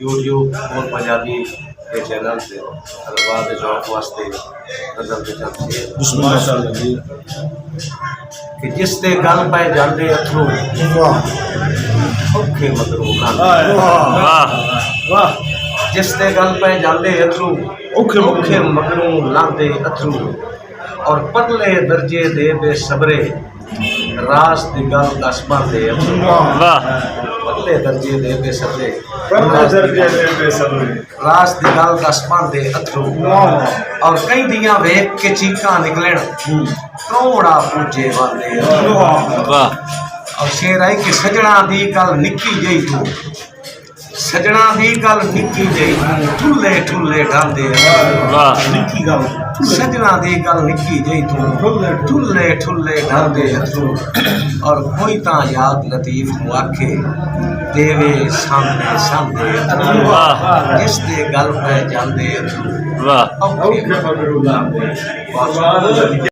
YouTube और पंजाबी के channel से अखबार के शौक वास्ते नजर के चलते कि जिस ते गल पै जाते अथरू औखे मगरू जिस ते गल पै जाते अथरू औखे मगरू लांदे अथरू और पतले दर्जे दे बेसबरे रास दी गल दसमां दे पतले दर्जे दे बेसबरे रास दी गल दसमां दे अथरू और कई दियां वेख के चीखां निकलन कौड़ा पूजे वाले और शेर आई कि सजना दी गल निक्की जई तू सजना दी गल निक्की जई तू ठुल्ले ठुल्ले ढांदे निक्की गल सजना दी गल निक्की जई तू ठुल्ले ठुल्ले ढांदे अथरू और कोई ता याद लतीफ नूं आखे देवे सामने सामने जिस दे गल पै जांदे अथरू